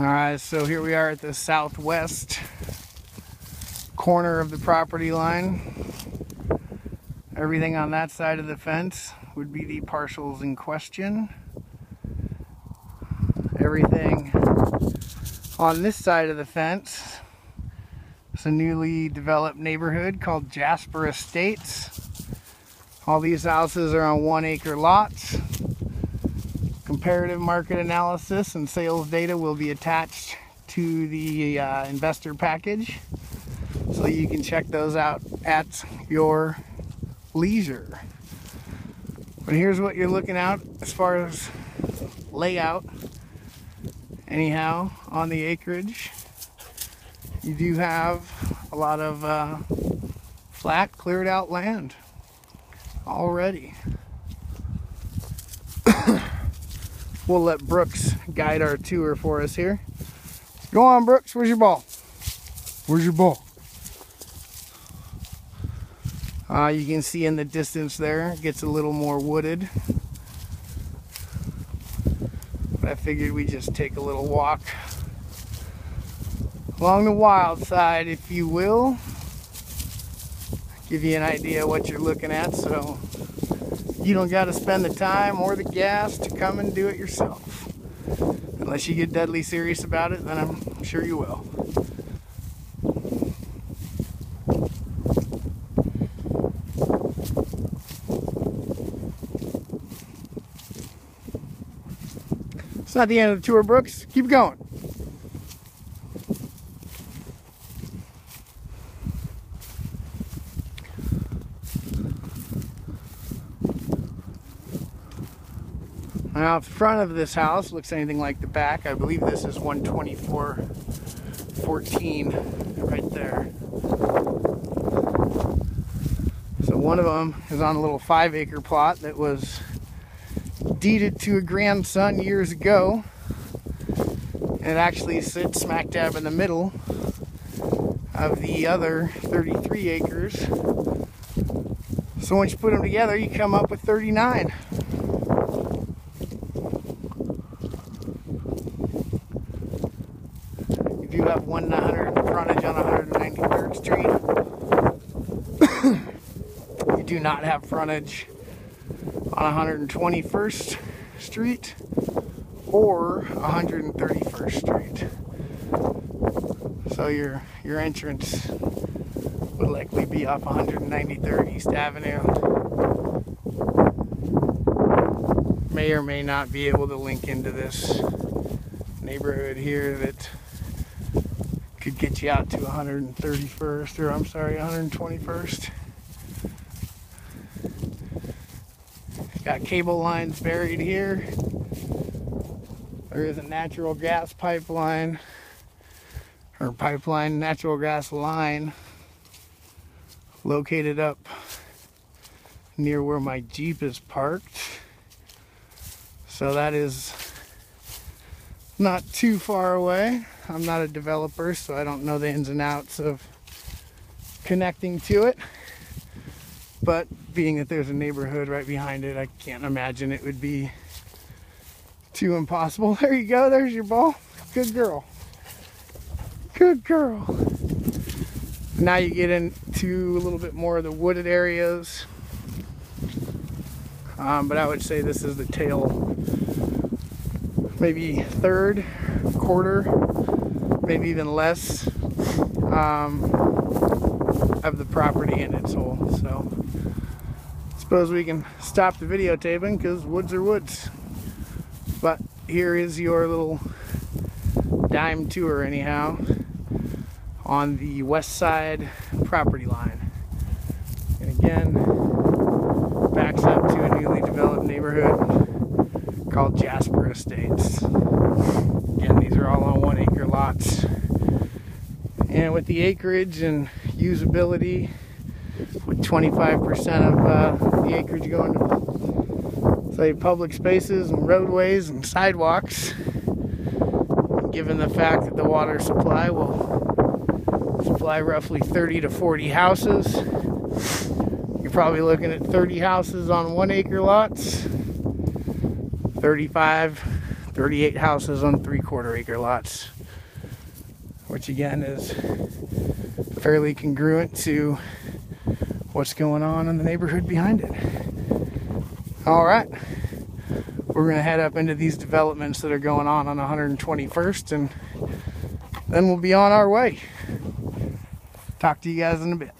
Alright, so here we are at the southwest corner of the property line. Everything on that side of the fence would be the parcels in question. Everything on this side of the fence is a newly developed neighborhood called Jasper Estates. All these houses are on 1 acre lots. Comparative market analysis and sales data will be attached to the investor package, so you can check those out at your leisure. But here's what you're looking at as far as layout. Anyhow, on the acreage, you do have a lot of flat, cleared out land already. We'll let Brooks guide our tour for us here. Go on, Brooks. Where's your ball? Where's your ball? You can see in the distance there, it gets a little more wooded. But I figured we'd just take a little walk along the wild side, if you will. Give you an idea what you're looking at, so you don't got to spend the time or the gas to come and do it yourself. Unless you get deadly serious about it, then I'm sure you will. It's not the end of the tour, Brooks. Keep going. Now, the front of this house looks anything like the back. I believe this is 12414 right there. So one of them is on a little 5 acre plot that was deeded to a grandson years ago. And it actually sits smack dab in the middle of the other 33 acres. So once you put them together, you come up with 39. You do have frontage on 193rd Street. You do not have frontage on 121st Street or 131st Street. So your entrance would likely be off 193rd East Avenue. May or may not be able to link into this neighborhood here that could get you out to 131st, or I'm sorry, 121st. Got cable lines buried here. There is a natural gas pipeline, or pipeline natural gas line located up near where my Jeep is parked. So that is not too far away. I'm not a developer, so I don't know the ins and outs of connecting to it. But being that there's a neighborhood right behind it, I can't imagine it would be too impossible. There you go. There's your ball. Good girl. Good girl. Now you get into a little bit more of the wooded areas. But I would say this is the tail, maybe third, quarter, maybe even less of the property in its whole. So I suppose we can stop the videotaping because woods are woods. But here is your little dime tour anyhow on the west side property line. And again, backs up to a newly developed neighborhood called Jasper Estates. Again, these are all on 1 acre lots. And with the acreage and usability, with 25% of the acreage going to, say, public spaces and roadways and sidewalks, given the fact that the water supply will supply roughly 30 to 40 houses, you're probably looking at 30 houses on 1 acre lots, 35 38 houses on 3/4 acre lots, which again is fairly congruent to what's going on in the neighborhood behind it. All right, we're gonna head up into these developments that are going on 121st, and then we'll be on our way. Talk to you guys in a bit.